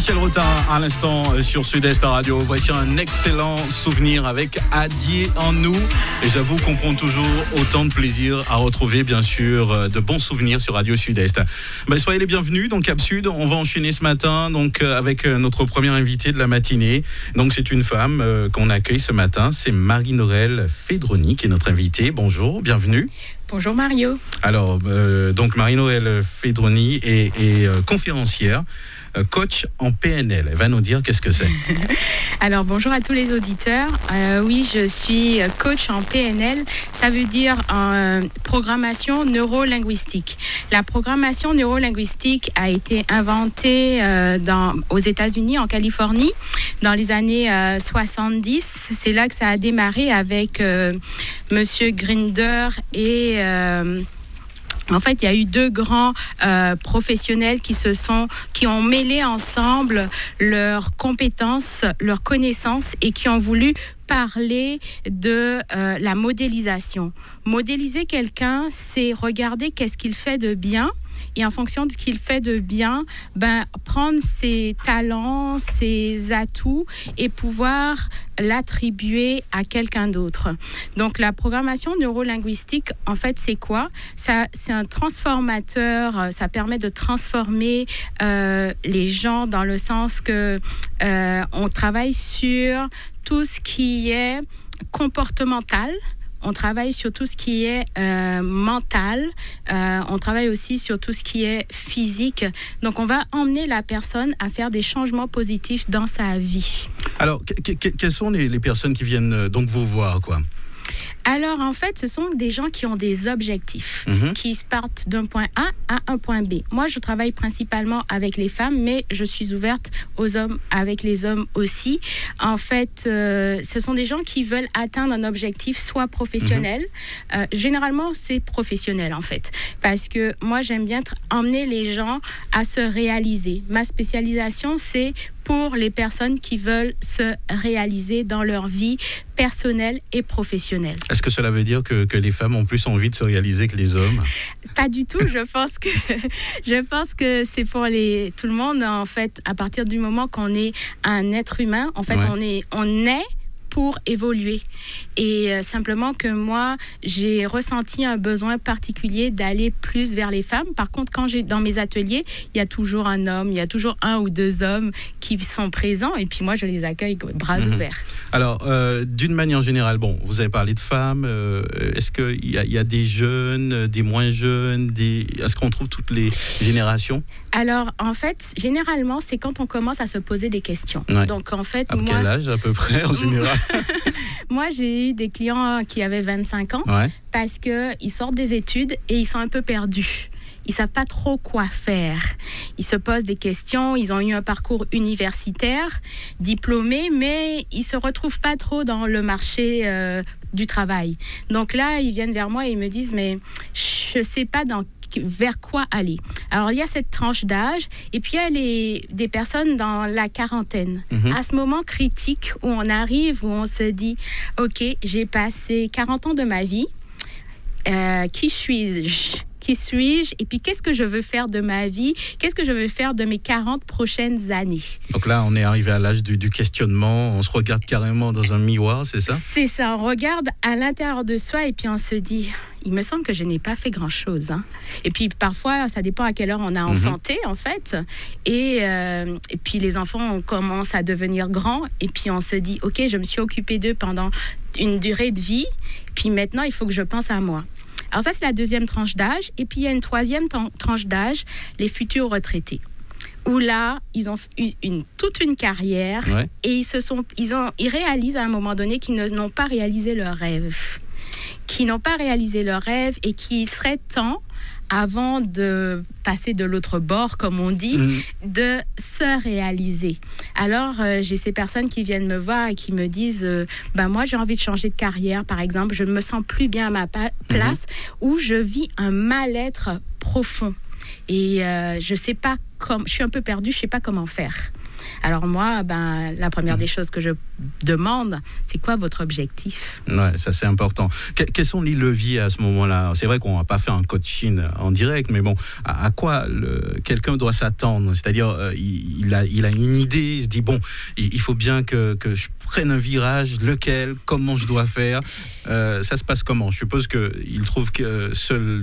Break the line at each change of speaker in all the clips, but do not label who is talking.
Michel Rotin à l'instant sur Sud-Est Radio. Voici un excellent souvenir avec Adieu en nous. Et j'avoue qu'on prend toujours autant de plaisir à retrouver, bien sûr, de bons souvenirs sur Radio Sud-Est. Soyez les bienvenus dans Cap Sud. On va enchaîner ce matin donc, avec notre première invitée de la matinée. Donc, c'est une femme qu'on accueille ce matin. C'est Marie-Noël Fédroni qui est notre invitée. Bonjour, bienvenue.
Bonjour Mario.
Alors, donc Marie-Noël Fédroni est conférencière, coach en PNL. Elle va nous dire qu'est-ce que c'est.
Alors, bonjour à tous les auditeurs. Oui, je suis coach en PNL. Ça veut dire programmation neurolinguistique. La programmation neurolinguistique a été inventée aux États-Unis, en Californie, dans les années 70. C'est là que ça a démarré avec Monsieur Grinder et... En fait, il y a eu deux grands professionnels qui ont mêlé ensemble leurs compétences, leurs connaissances et qui ont voulu parler de la modélisation. Modéliser quelqu'un, c'est regarder qu'est-ce qu'il fait de bien et en fonction de ce qu'il fait de bien, prendre ses talents, ses atouts et pouvoir l'attribuer à quelqu'un d'autre. Donc, la programmation neurolinguistique, en fait, c'est quoi? C'est un transformateur, ça permet de transformer les gens dans le sens que on travaille sur tout ce qui est comportemental. On travaille sur tout ce qui est mental. On travaille aussi sur tout ce qui est physique. Donc, on va emmener la personne à faire des changements positifs dans sa vie.
Alors, quelles sont les personnes qui viennent donc vous voir, quoi?
Alors, en fait, ce sont des gens qui ont des objectifs, qui partent d'un point A à un point B. Moi, je travaille principalement avec les femmes, mais je suis ouverte aux hommes, avec les hommes aussi. En fait, ce sont des gens qui veulent atteindre un objectif, soit professionnel. Généralement, c'est professionnel, en fait. Parce que moi, j'aime bien emmener les gens à se réaliser. Ma spécialisation, c'est pour les personnes qui veulent se réaliser dans leur vie personnelle et professionnelle.
Est-ce que cela veut dire que les femmes ont plus envie de se réaliser que les hommes?
Pas du tout. Je pense que c'est pour tout le monde, en fait, à partir du moment qu'on est un être humain, en fait, on est pour évoluer. Et simplement que moi, j'ai ressenti un besoin particulier d'aller plus vers les femmes. Par contre, quand dans mes ateliers, il y a toujours un homme, il y a toujours un ou deux hommes qui sont présents. Et puis moi, je les accueille bras ouverts. Alors,
d'une manière générale, vous avez parlé de femmes. Est-ce qu'il y a des jeunes, des moins jeunes, est-ce qu'on trouve toutes les générations?
Alors, en fait, généralement, c'est quand on commence à se poser des questions. Ouais. Donc, en fait,
à quel âge, à peu près, en général?
Moi, j'ai eu des clients qui avaient 25 ans parce qu'ils sortent des études et ils sont un peu perdus. Ils ne savent pas trop quoi faire. Ils se posent des questions. Ils ont eu un parcours universitaire, diplômé, mais ils ne se retrouvent pas trop dans le marché du travail. Donc là, ils viennent vers moi et ils me disent « mais je ne sais pas vers quoi aller ». Alors, il y a cette tranche d'âge et puis il y a des personnes dans la quarantaine. À ce moment critique où on arrive, où on se dit « ok, j'ai passé 40 ans de ma vie. Qui suis-je ? Qui suis-je? Et puis, qu'est-ce que je veux faire de ma vie? Qu'est-ce que je veux faire de mes 40 prochaines années? »
Donc là, on est arrivé à l'âge du questionnement. On se regarde carrément dans un miroir, c'est ça?
C'est ça. On regarde à l'intérieur de soi et puis on se dit... Il me semble que je n'ai pas fait grand-chose. Et puis, parfois, ça dépend à quelle heure on a enfanté, en fait. Et puis, les enfants commencent à devenir grands. Et puis, on se dit, OK, je me suis occupée d'eux pendant une durée de vie. Puis maintenant, il faut que je pense à moi. Alors ça, c'est la deuxième tranche d'âge. Et puis, il y a une troisième tranche d'âge, les futurs retraités. Où là, ils ont eu toute une carrière et ils réalisent à un moment donné qu'ils n'ont pas réalisé leurs rêves. Et qu'il serait temps, avant de passer de l'autre bord, comme on dit, de se réaliser. Alors, j'ai ces personnes qui viennent me voir et qui me disent moi, j'ai envie de changer de carrière, par exemple. Je ne me sens plus bien à ma place ou je vis un mal-être profond. Et je suis un peu perdue, je ne sais pas comment faire. Alors moi, la première des choses que je demande, c'est quoi votre objectif?
Ouais, ça c'est important. Quels sont les leviers à ce moment-là? C'est vrai qu'on va pas faire un coaching en direct, mais bon, à quoi quelqu'un doit s'attendre? C'est-à-dire, il a une idée, il se dit bon, il faut bien que je prenne un virage, lequel, comment je dois faire. Ça se passe comment? Je suppose qu'il trouve que seules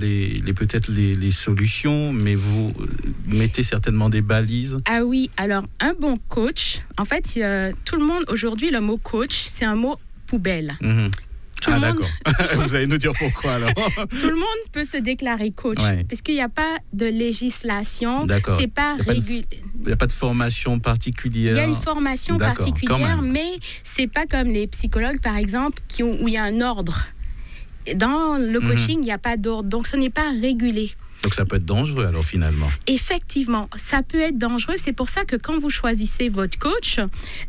peut-être les solutions, mais vous mettez certainement des balises.
Ah oui, alors un bon coach, en fait, tout le monde aujourd'hui, le mot coach, c'est un mot poubelle.
D'accord. Vous allez nous dire pourquoi alors.
Tout le monde peut se déclarer coach, parce qu'il n'y a pas de législation.
D'accord.
C'est pas régulier.
Il n'y a pas de formation particulière.
Il y a une formation particulière, mais c'est pas comme les psychologues, par exemple, où il y a un ordre. Dans le coaching, il n'y a pas d'ordre, donc ce n'est pas régulé.
Donc ça peut être dangereux alors finalement.
Effectivement, ça peut être dangereux. C'est pour ça que quand vous choisissez votre coach,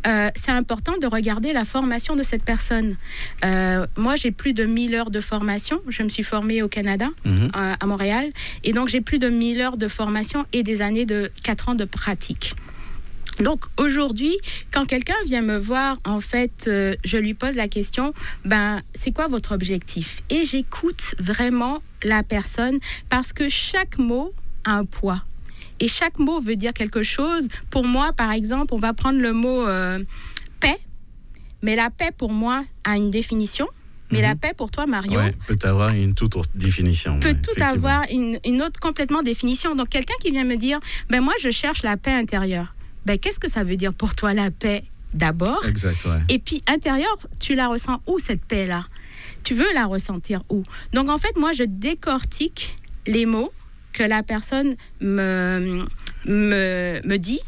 c'est important de regarder la formation de cette personne. Moi, j'ai plus de 1000 heures de formation. Je me suis formée au Canada, à Montréal. Et donc, j'ai plus de 1000 heures de formation et des années de 4 ans de pratique. Donc aujourd'hui, quand quelqu'un vient me voir, en fait, je lui pose la question, c'est quoi votre objectif? Et j'écoute vraiment la personne parce que chaque mot a un poids. Et chaque mot veut dire quelque chose. Pour moi, par exemple, on va prendre le mot paix. Mais la paix, pour moi, a une définition. Mais la paix, pour toi, Mario,
peut avoir une toute autre définition.
Peut tout avoir une autre complètement définition. Donc, quelqu'un qui vient me dire, moi, je cherche la paix intérieure. Qu'est-ce que ça veut dire pour toi, la paix, d'abord?
Exact,
Et puis, intérieure, tu la ressens où, cette paix-là? Tu veux la ressentir où? Donc, en fait, moi, je décortique les mots que la personne me dit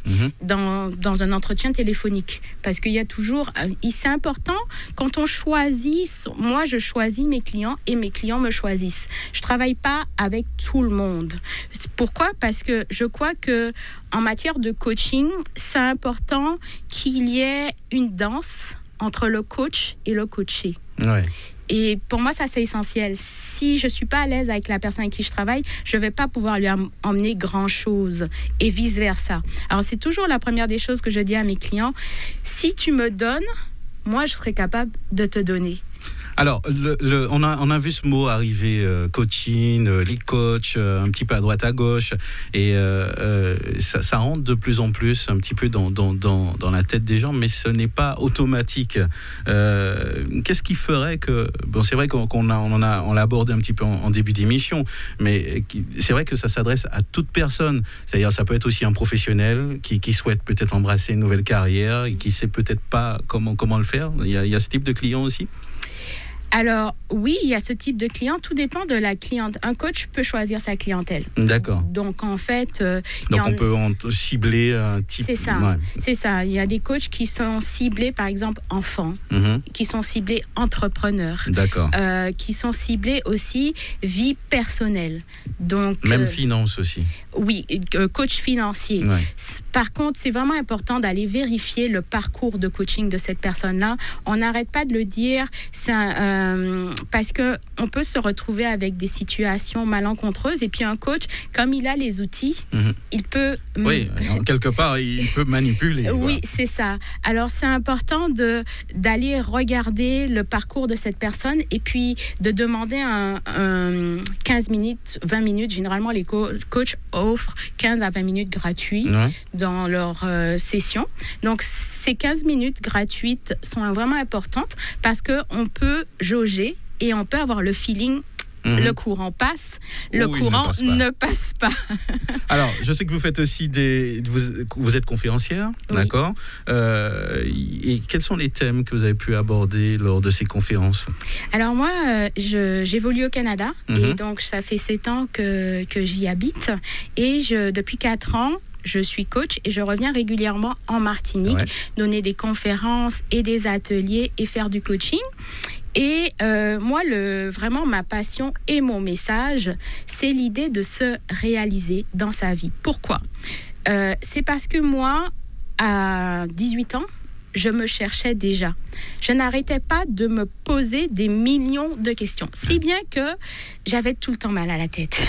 dans un entretien téléphonique. Parce qu'il y a toujours... c'est important, quand on choisit... Moi, je choisis mes clients et mes clients me choisissent. Je ne travaille pas avec tout le monde. Pourquoi? Parce que je crois qu'en matière de coaching, c'est important qu'il y ait une danse entre le coach et le coaché.
Ouais.
Et pour moi, ça, c'est essentiel. Si je ne suis pas à l'aise avec la personne avec qui je travaille, je ne vais pas pouvoir lui emmener grand-chose et vice-versa. Alors, c'est toujours la première des choses que je dis à mes clients. Si tu me donnes, moi, je serai capable de te donner.
Alors, on a vu ce mot arriver, coaching, les coachs, un petit peu à droite à gauche, et ça rentre de plus en plus un petit peu dans la tête des gens, mais ce n'est pas automatique. Qu'est-ce qui ferait que... Bon, c'est vrai on l'a abordé un petit peu en début d'émission, mais c'est vrai que ça s'adresse à toute personne. C'est-à-dire, ça peut être aussi un professionnel qui souhaite peut-être embrasser une nouvelle carrière et qui ne sait peut-être pas comment le faire. Il y a ce type de client aussi.
Alors, oui, il y a ce type de client. Tout dépend de la cliente. Un coach peut choisir sa clientèle.
D'accord.
Donc, en fait...
on peut cibler un type...
C'est ça. Ouais. C'est ça. Il y a des coachs qui sont ciblés, par exemple, enfants, qui sont ciblés entrepreneurs.
D'accord.
Qui sont ciblés aussi vie personnelle. Donc,
même finance aussi.
Oui, coach financier.
Ouais.
Par contre, c'est vraiment important d'aller vérifier le parcours de coaching de cette personne-là. On n'arrête pas de le dire. Parce qu'on peut se retrouver avec des situations malencontreuses et puis un coach, comme il a les outils, il peut...
Oui, quelque part, il peut manipuler.
Oui, c'est ça. Alors, c'est important d'aller regarder le parcours de cette personne et puis de demander un 15 minutes, 20 minutes. Généralement, les coachs offrent 15 à 20 minutes gratuits dans leur session. Donc, ces 15 minutes gratuites sont vraiment importantes parce qu'on peut jauger et on peut avoir le feeling. Le courant passe, le courant ne passe pas.
Alors, je sais que vous faites aussi vous êtes conférencière, d'accord. Et quels sont les thèmes que vous avez pu aborder lors de ces conférences? Alors
moi, j'évolue au Canada et donc ça fait 7 ans que j'y habite et depuis 4 ans, je suis coach et je reviens régulièrement en Martinique, donner des conférences et des ateliers et faire du coaching. Et moi, vraiment, ma passion et mon message, c'est l'idée de se réaliser dans sa vie. Pourquoi? C'est parce que moi, à 18 ans, je me cherchais déjà. Je n'arrêtais pas de me poser des millions de questions. Si bien que j'avais tout le temps mal à la tête.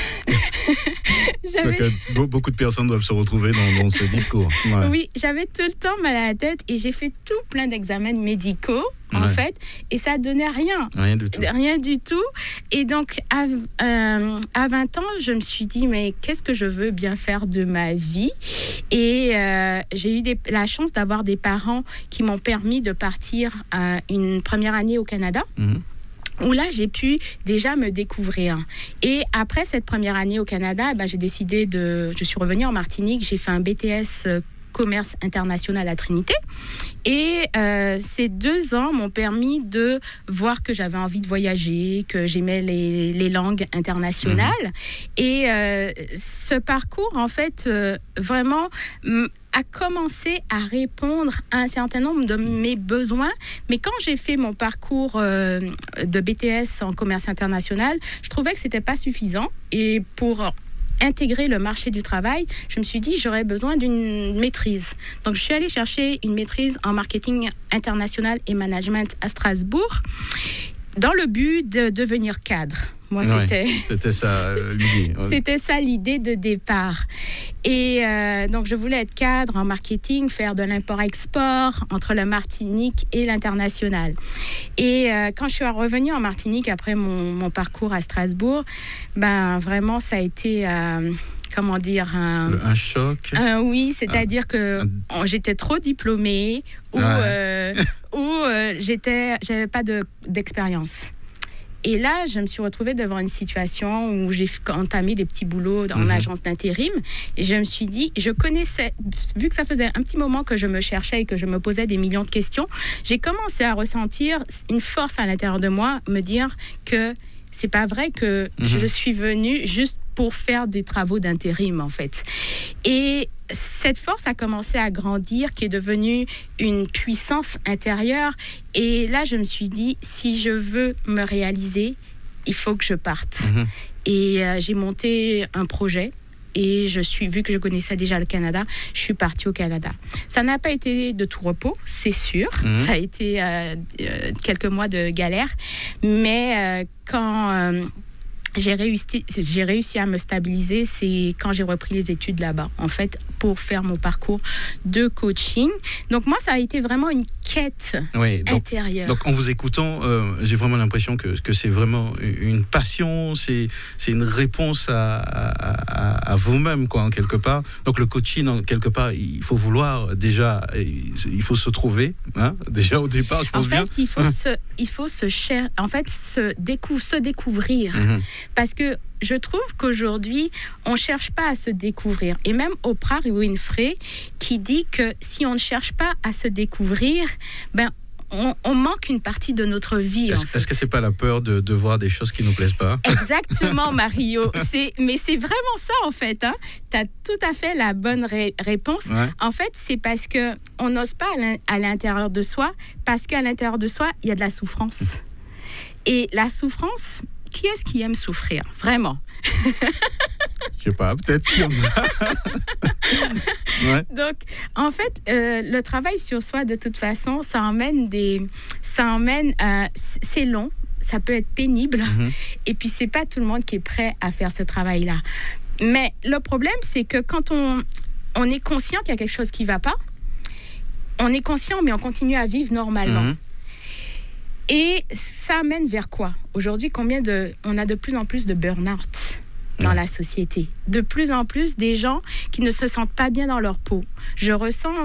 Beaucoup de personnes doivent se retrouver dans ce discours. Ouais.
Oui, j'avais tout le temps mal à la tête et j'ai fait tout plein d'examens médicaux, en fait, et ça ne donnait rien.
Rien du tout.
Rien du tout. Et donc, à 20 ans, je me suis dit, mais qu'est-ce que je veux bien faire de ma vie? Et j'ai eu la chance d'avoir des parents qui m'ont permis de partir une première année au Canada. Où là, j'ai pu déjà me découvrir. Et après cette première année au Canada, j'ai décidé je suis revenue en Martinique, j'ai fait un BTS commerce international à Trinité. Et ces 2 ans m'ont permis de voir que j'avais envie de voyager, que j'aimais les langues internationales. Et ce parcours, en fait, vraiment a commencé à répondre à un certain nombre de mes besoins. Mais quand j'ai fait mon parcours de BTS en commerce international, je trouvais que ce n'était pas suffisant. Et pour intégrer le marché du travail, je me suis dit j'aurais besoin d'une maîtrise. Donc je suis allée chercher une maîtrise en marketing international et management à Strasbourg dans le but de devenir cadre. Moi,
c'était ça l'idée.
C'était ça l'idée de départ. Et donc, je voulais être cadre en marketing, faire de l'import-export entre la Martinique et l'international. Et quand je suis revenue en Martinique après mon parcours à Strasbourg, vraiment, ça a été... comment dire,
un choc.
Oui, c'est-à-dire que j'étais trop diplômée ou j'avais pas d'expérience. Et là, je me suis retrouvée devant une situation où j'ai entamé des petits boulots en agence d'intérim. Et je me suis dit, je connaissais, vu que ça faisait un petit moment que je me cherchais et que je me posais des millions de questions, j'ai commencé à ressentir une force à l'intérieur de moi, me dire que c'est pas vrai que je suis venue juste pour faire des travaux d'intérim, en fait. Et cette force a commencé à grandir, qui est devenue une puissance intérieure. Et là, je me suis dit, si je veux me réaliser, il faut que je parte. Et j'ai monté un projet. Et vu que je connaissais déjà le Canada, je suis partie au Canada. Ça n'a pas été de tout repos, c'est sûr. Ça a été quelques mois de galère. Mais quand j'ai réussi à me stabiliser, c'est quand j'ai repris les études là-bas, en fait, pour faire mon parcours de coaching. Donc moi, ça a été vraiment une quête intérieure.
Donc en vous écoutant, j'ai vraiment l'impression que c'est vraiment une passion, c'est une réponse à vous-même, quoi, en quelque part. Donc le coaching, en quelque part, il faut vouloir déjà, il faut se trouver, hein, déjà au départ, je pense bien.
En fait, il faut se découvrir. Parce que je trouve qu'aujourd'hui, on ne cherche pas à se découvrir. Et même Oprah Winfrey qui dit que si on ne cherche pas à se découvrir, on manque une partie de notre vie.
Est-ce que ce n'est pas la peur de voir des choses qui ne nous plaisent pas?
Exactement, Mario. Mais c'est vraiment ça, en fait. Hein. Tu as tout à fait la bonne réponse. Ouais. En fait, c'est parce qu'on n'ose pas à l'intérieur de soi, parce qu'à l'intérieur de soi, il y a de la souffrance. Et la souffrance... Qui est-ce qui aime souffrir? Vraiment?
Je sais pas, peut-être qu'il y en a. Ouais.
Donc, en fait, le travail sur soi, de toute façon, c'est long, ça peut être pénible, et puis c'est pas tout le monde qui est prêt à faire ce travail-là. Mais le problème, c'est que quand on est conscient qu'il y a quelque chose qui va pas, on est conscient, mais on continue à vivre normalement. Et ça mène vers quoi? Aujourd'hui, on a de plus en plus de burn-out dans la société. De plus en plus des gens qui ne se sentent pas bien dans leur peau.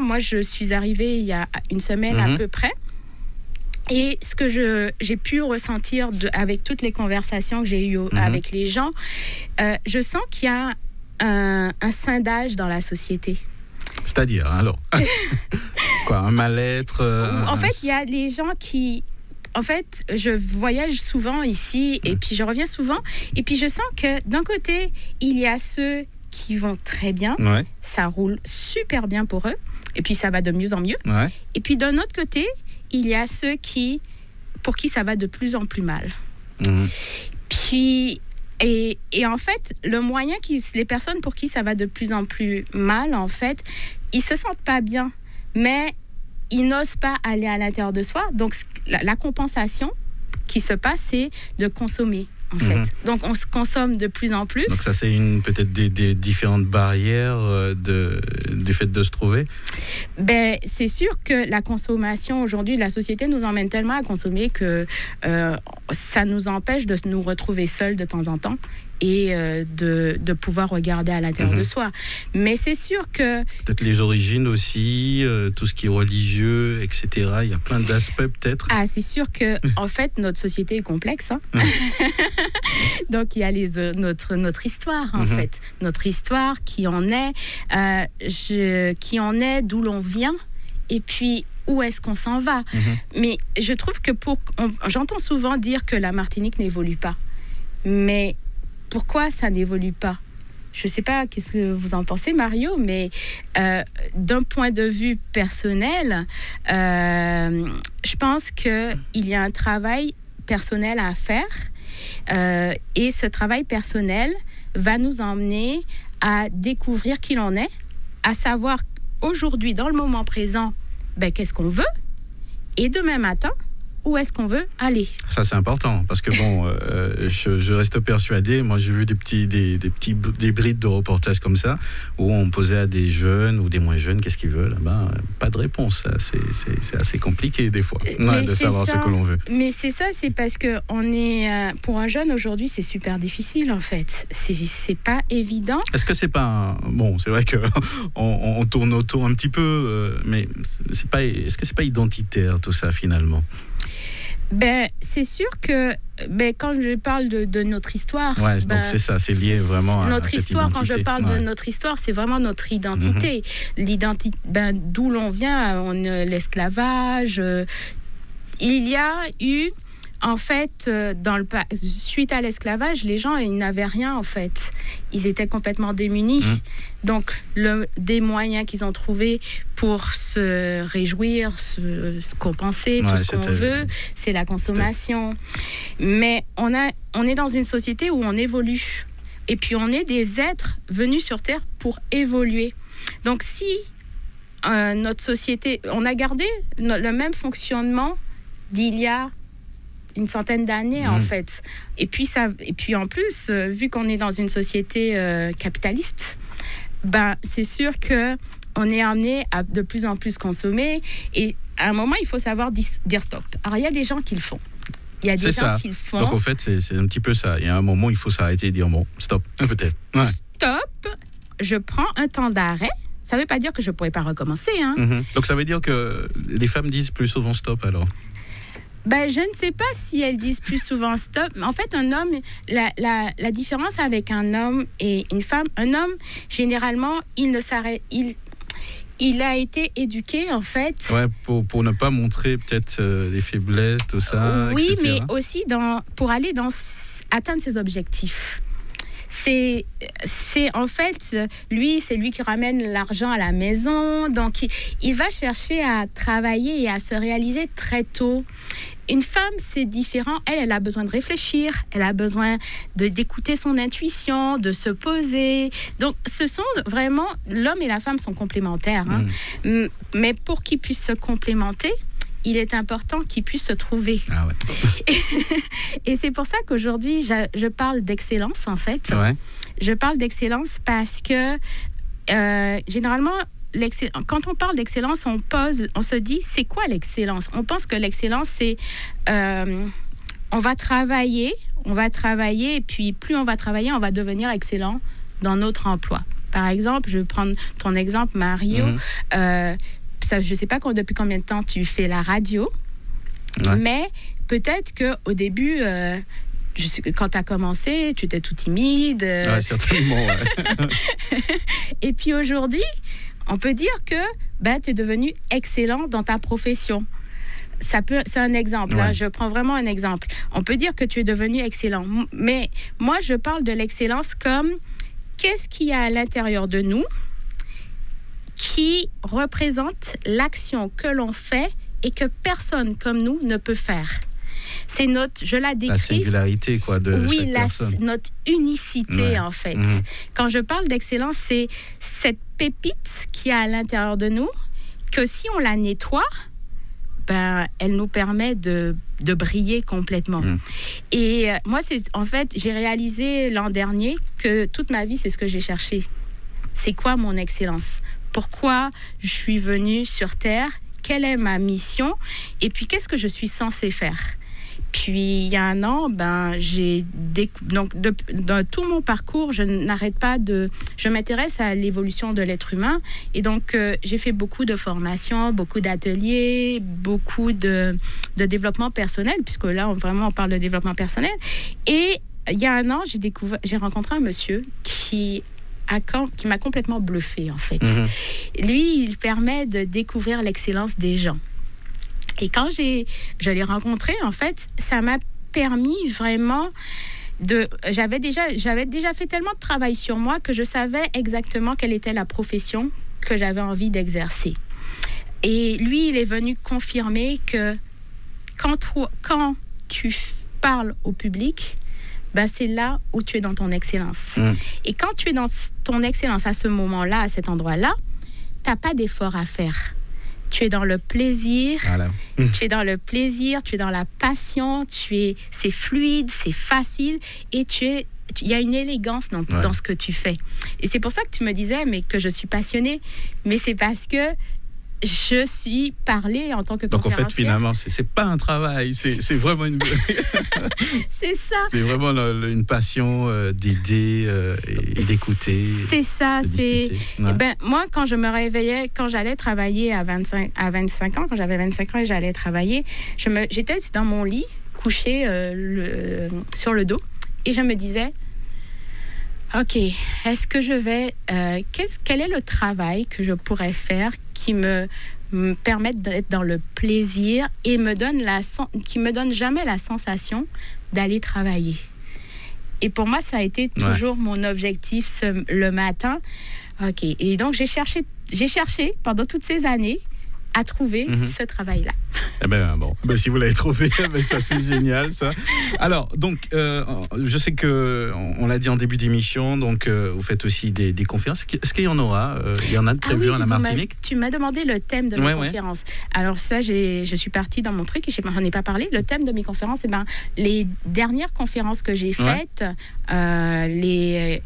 Moi, je suis arrivée il y a une semaine à peu près. Et ce que j'ai pu ressentir avec toutes les conversations que j'ai eues avec les gens, je sens qu'il y a un scindage dans la société.
C'est-à-dire, alors quoi, un mal-être
En fait, il y a les gens qui... En fait, je voyage souvent ici et puis je reviens souvent. Et puis je sens que d'un côté, il y a ceux qui vont très bien. Ouais. Ça roule super bien pour eux. Et puis ça va de mieux en mieux. Ouais. Et puis d'un autre côté, il y a ceux pour qui ça va de plus en plus mal. Puis... Et en fait, le moyen les personnes pour qui ça va de plus en plus mal, en fait, ils se sentent pas bien. Mais ils n'osent pas aller à l'intérieur de soi. Donc, la compensation qui se passe, c'est de consommer. En fait. Donc, on se consomme de plus en plus.
Donc, ça, c'est peut-être des différentes barrières du fait de se trouver.
Ben, c'est sûr que la consommation aujourd'hui, la société nous emmène tellement à consommer que ça nous empêche de nous retrouver seuls de temps en temps et de pouvoir regarder à l'intérieur de soi. Mais c'est sûr que...
Peut-être les origines aussi, tout ce qui est religieux, etc. Il y a plein d'aspects peut-être.
Ah, c'est sûr que en fait, notre société est complexe. Hein? Donc, il y a notre histoire, en fait. Notre histoire, qui en est, d'où l'on vient, et puis où est-ce qu'on s'en va. Mais je trouve que j'entends souvent dire que la Martinique n'évolue pas. Mais pourquoi ça n'évolue pas? Je ne sais pas qu'est-ce que vous en pensez, Mario, mais d'un point de vue personnel, je pense qu'il y a un travail personnel à faire. Et ce travail personnel va nous emmener à découvrir qui l'on est, à savoir aujourd'hui, dans le moment présent, qu'est-ce qu'on veut, et demain matin, où est-ce qu'on veut aller.
Ça, c'est important, parce que je reste persuadé. Moi, j'ai vu des brides de reportages comme ça, où on posait à des jeunes ou des moins jeunes, qu'est-ce qu'ils veulent. Pas de réponse. C'est assez compliqué, des fois, de savoir ce que l'on veut.
Mais c'est ça, c'est parce que pour un jeune, aujourd'hui, c'est super difficile, en fait. C'est pas évident.
Est-ce que c'est pas... c'est vrai qu'on tourne autour un petit peu, mais est-ce que c'est pas identitaire, tout ça, finalement?
C'est sûr que quand je parle de notre histoire...
donc c'est ça, c'est lié vraiment à
notre
cette
histoire.
identité.
Quand je parle de notre histoire, c'est vraiment notre identité. L'identité, d'où l'on vient, l'esclavage. Il y a eu... En fait, suite à l'esclavage, les gens, ils n'avaient rien, en fait. Ils étaient complètement démunis. Donc, des moyens qu'ils ont trouvés pour se réjouir, se compenser, tout ce qu'on veut, c'est la consommation. Mais on est dans une société où on évolue. Et puis, on est des êtres venus sur Terre pour évoluer. Donc, si notre société... On a gardé le même fonctionnement d'il y a une centaine d'années, en fait. Et puis en plus, vu qu'on est dans une société capitaliste, c'est sûr qu'on est amené à de plus en plus consommer. Et à un moment, il faut savoir dire stop. Alors, il y a des gens qui le font. Il y a des gens qui le font.
Donc, en fait, c'est un petit peu ça. Il y a un moment, il faut s'arrêter et dire, stop, peut-être.
Stop, je prends un temps d'arrêt. Ça ne veut pas dire que je ne pourrais pas recommencer.
Donc, ça veut dire que les femmes disent plus souvent stop, alors?
Je ne sais pas si elles disent plus souvent stop. En fait, un homme, la différence avec un homme et une femme, un homme, généralement, il ne s'arrête... Il a été éduqué, en fait...
Ouais, pour ne pas montrer peut-être les faiblesses, tout ça,
oui,
etc.
mais aussi pour aller atteindre ses objectifs. C'est en fait, c'est lui qui ramène l'argent à la maison. Donc, il va chercher à travailler et à se réaliser très tôt. Une femme, c'est différent. Elle a besoin de réfléchir. Elle a besoin d'écouter son intuition, de se poser. Donc, ce sont vraiment... L'homme et la femme sont complémentaires. Mais pour qu'ils puissent se complémenter, il est important qu'ils puissent se trouver.
Ah ouais.
Et c'est pour ça qu'aujourd'hui, je parle d'excellence, en fait.
Ouais.
Je parle d'excellence parce que, généralement, quand on parle d'excellence, on se dit, c'est quoi l'excellence? On pense que l'excellence, c'est... on va travailler, et puis plus on va travailler, on va devenir excellent dans notre emploi. Par exemple, je vais prendre ton exemple, Mario. Je ne sais pas depuis combien de temps tu fais la radio, mais peut-être qu'au début, quand tu as commencé, tu étais tout timide.
Oui, certainement. Ouais.
Et puis aujourd'hui, on peut dire que tu es devenu excellent dans ta profession. C'est un exemple, là, je prends vraiment un exemple. On peut dire que tu es devenu excellent. Mais moi, je parle de l'excellence comme qu'est-ce qu'il y a à l'intérieur de nous qui représente l'action que l'on fait et que personne comme nous ne peut faire. C'est je la décris... La
singularité, quoi, de chaque personne.
Notre unicité, en fait. Quand je parle d'excellence, c'est cette pépite qu'il y a à l'intérieur de nous que si on la nettoie, elle nous permet de briller complètement. Et moi, j'ai réalisé l'an dernier que toute ma vie, c'est ce que j'ai cherché. C'est quoi mon excellence? Pourquoi je suis venue sur Terre? Quelle est ma mission? Et puis, qu'est-ce que je suis censée faire? Puis, il y a un an, donc, dans tout mon parcours, je m'intéresse à l'évolution de l'être humain. Et donc, j'ai fait beaucoup de formations, beaucoup d'ateliers, beaucoup de développement personnel, puisque là, on parle de développement personnel. Et il y a un an, j'ai rencontré un monsieur qui m'a complètement bluffée, en fait. Lui, il permet de découvrir l'excellence des gens. Et quand je l'ai rencontré, en fait, ça m'a permis vraiment j'avais déjà fait tellement de travail sur moi que je savais exactement quelle était la profession que j'avais envie d'exercer. Et lui, il est venu confirmer que quand tu parles au public, c'est là où tu es dans ton excellence. Et quand tu es dans ton excellence à ce moment-là, à cet endroit-là, tu n'as pas d'effort à faire. Tu es dans le plaisir, tu es dans le plaisir, tu es dans la passion, c'est fluide, c'est facile et il y a une élégance dans ce que tu fais. Et c'est pour ça que tu me disais que je suis passionnée, mais c'est parce que je suis parlée en tant que conférencière.
Donc en fait, finalement, c'est pas un travail, c'est vraiment une...
c'est ça.
C'est vraiment une passion d'aider et d'écouter.
C'est ça. Moi, quand je me réveillais, quand j'allais travailler à 25 ans, quand j'avais 25 ans et j'allais travailler, j'étais dans mon lit, couchée sur le dos, et je me disais... OK, est-ce que quel est le travail que je pourrais faire qui me permette d'être dans le plaisir et qui me donne jamais la sensation d'aller travailler? Et pour moi, ça a été toujours mon objectif le matin. OK, et donc j'ai cherché pendant toutes ces années à trouver ce travail-là.
Si vous l'avez trouvé, ça c'est génial, ça. Alors, donc, je sais que on l'a dit en début d'émission, donc vous faites aussi des conférences. Est-ce qu'il y en aura Il y en a de prévues à la Martinique?
Tu m'as demandé le thème de mes conférences. Alors ça, je suis partie dans mon truc et j'en ai pas parlé. Le thème de mes conférences, les dernières conférences que j'ai faites, les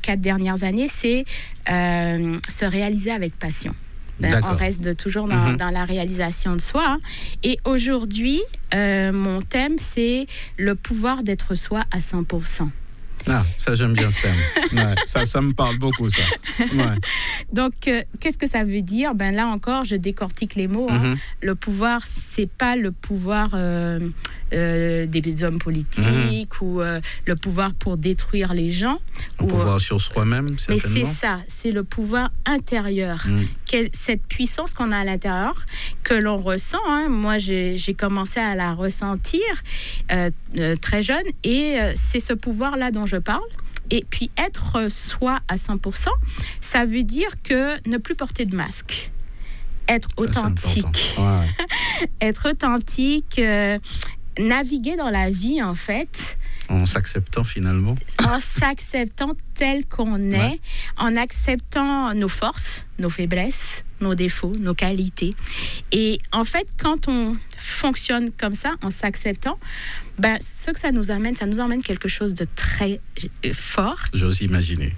4 dernières années, c'est se réaliser avec passion. On reste toujours dans la réalisation de soi. Hein. Et aujourd'hui, mon thème, c'est le pouvoir d'être soi à 100%.
Ah, ça j'aime bien ce thème. Ça me parle beaucoup, ça.
Donc, qu'est-ce que ça veut dire? Là encore, je décortique les mots. Hein. Le pouvoir, c'est pas le pouvoir des hommes politiques ou le pouvoir pour détruire les gens.
Le pouvoir sur soi-même, certainement.
Mais c'est ça, c'est le pouvoir intérieur. Cette puissance qu'on a à l'intérieur, que l'on ressent. Hein. Moi, j'ai commencé à la ressentir très jeune et c'est ce pouvoir-là dont je parle. Et puis, être soi à 100%, ça veut dire que ne plus porter de masque. Être authentique. Être authentique, naviguer dans la vie, en fait.
En s'acceptant, finalement.
En s'acceptant tel qu'on est, en acceptant nos forces, nos faiblesses, nos défauts, nos qualités. Et en fait, quand on fonctionne comme ça, en s'acceptant, ce que ça nous emmène quelque chose de très fort. J'ose imaginer.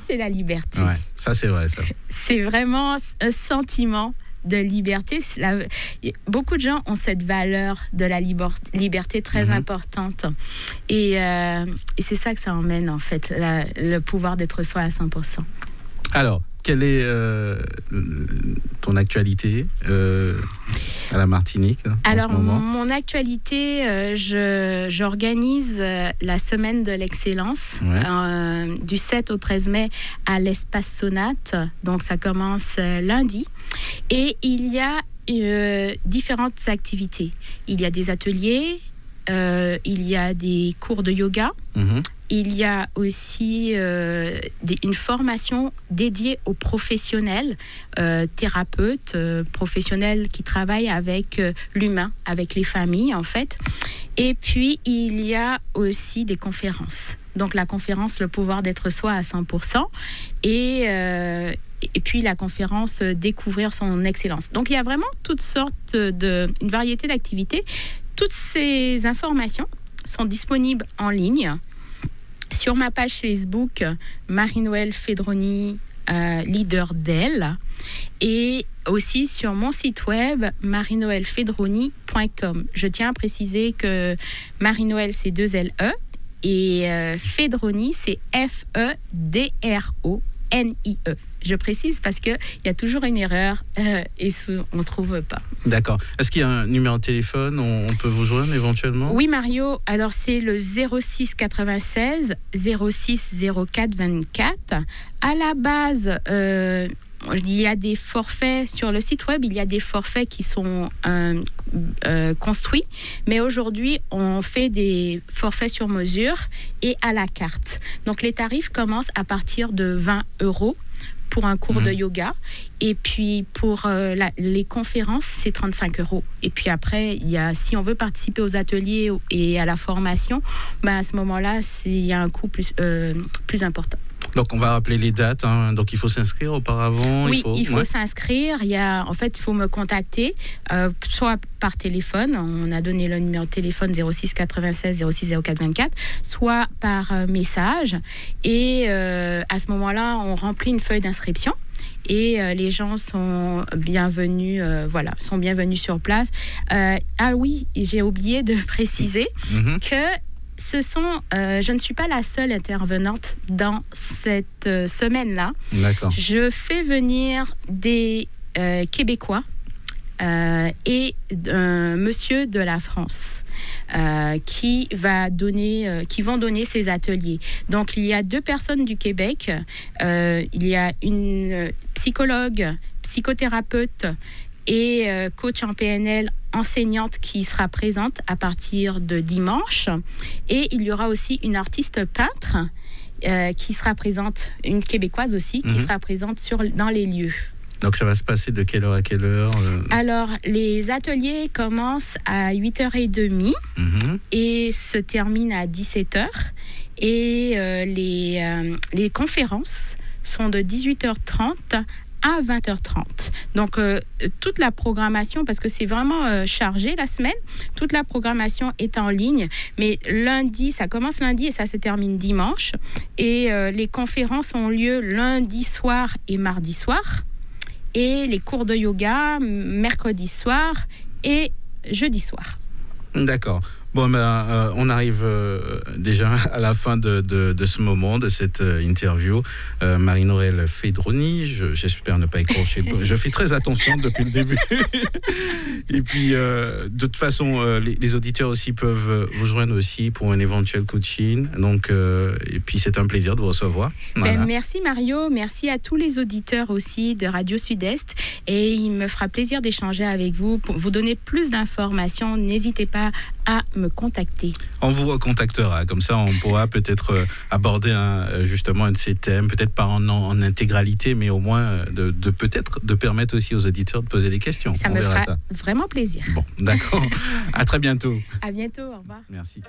C'est la liberté.
Ça c'est vrai, ça.
C'est vraiment un sentiment de liberté. Beaucoup de gens ont cette valeur de la liberté très importante. Et c'est ça que ça emmène, en fait, le pouvoir d'être soi à 100%.
Alors, quelle est ton actualité à la Martinique en ce moment?
Mon actualité, j'organise la semaine de l'excellence du 7 au 13 mai à l'Espace Sonate. Donc, ça commence lundi. Et il y a différentes activités. Il y a des ateliers, il y a des cours de yoga. Il y a aussi une formation dédiée aux professionnels, thérapeutes, professionnels qui travaillent avec l'humain, avec les familles en fait. Et puis, il y a aussi des conférences. Donc la conférence Le pouvoir d'être soi à 100% et puis la conférence Découvrir son excellence. Donc il y a vraiment toutes sortes une variété d'activités. Toutes ces informations sont disponibles en ligne sur ma page Facebook Marie-Noëlle Fedroni, leader d'elle, et aussi sur mon site web marienoellefedroni.com. Je tiens à préciser que Marie-Noëlle, c'est 2 L-E et Fedroni, c'est F-E-D-R-O-N-I-E. Je précise parce qu'il y a toujours une erreur et on ne trouve pas.
D'accord. Est-ce qu'il y a un numéro de téléphone? On peut vous joindre éventuellement?
Oui, Mario. Alors, c'est le 06 96 06 04 24. À la base, il y a des forfaits sur le site web. Il y a des forfaits qui sont construits. Mais aujourd'hui, on fait des forfaits sur mesure et à la carte. Donc, les tarifs commencent à partir de 20 € pour un cours de yoga. Et puis, pour les conférences, c'est 35 €. Et puis après, si on veut participer aux ateliers et à la formation, à ce moment-là, il y a un coût plus important.
Donc, on va rappeler les dates. Donc, il faut s'inscrire auparavant.
Oui, il faut s'inscrire. En fait, il faut me contacter, soit par téléphone. On a donné le numéro de téléphone 06 96 06 04 24, soit par message. Et à ce moment-là, on remplit une feuille d'inscription. Et les gens sont bienvenus, sont bienvenus sur place. Ah oui, j'ai oublié de préciser que je ne suis pas la seule intervenante dans cette semaine-là.
D'accord.
Je fais venir des Québécois et un monsieur de la France qui vont donner ces ateliers. Donc, il y a 2 personnes du Québec. Il y a une psychologue, psychothérapeute et coach en PNL, enseignante qui sera présente à partir de dimanche. Et il y aura aussi une artiste peintre qui sera présente, une Québécoise aussi, qui sera présente dans les lieux.
Donc ça va se passer de quelle heure à quelle heure?
Alors, les ateliers commencent à 8h30 et se terminent à 17h. Et les conférences sont de 18h30 à 20h30. Donc, toute la programmation, parce que c'est vraiment chargé la semaine, toute la programmation est en ligne. Mais lundi, ça commence lundi et ça se termine dimanche. Et les conférences ont lieu lundi soir et mardi soir. Et les cours de yoga, mercredi soir et jeudi soir.
D'accord. Bon, on arrive déjà à la fin de ce moment, de cette interview. Marie-Noëlle Fedroni, j'espère ne pas écorcher. Je fais très attention depuis le début. Et puis, de toute façon, les auditeurs aussi peuvent vous joindre aussi pour un éventuel coaching. Donc, et puis, c'est un plaisir de vous recevoir. Voilà.
Merci Mario, merci à tous les auditeurs aussi de Radio Sud-Est. Et il me fera plaisir d'échanger avec vous pour vous donner plus d'informations. N'hésitez pas à me contacter.
On vous recontactera, comme ça on pourra peut-être aborder justement un de ces thèmes, peut-être pas en intégralité, mais au moins de permettre aussi aux auditeurs de poser des questions.
Ça me fera vraiment plaisir.
Bon, d'accord. À très bientôt.
À bientôt, au revoir.
Merci.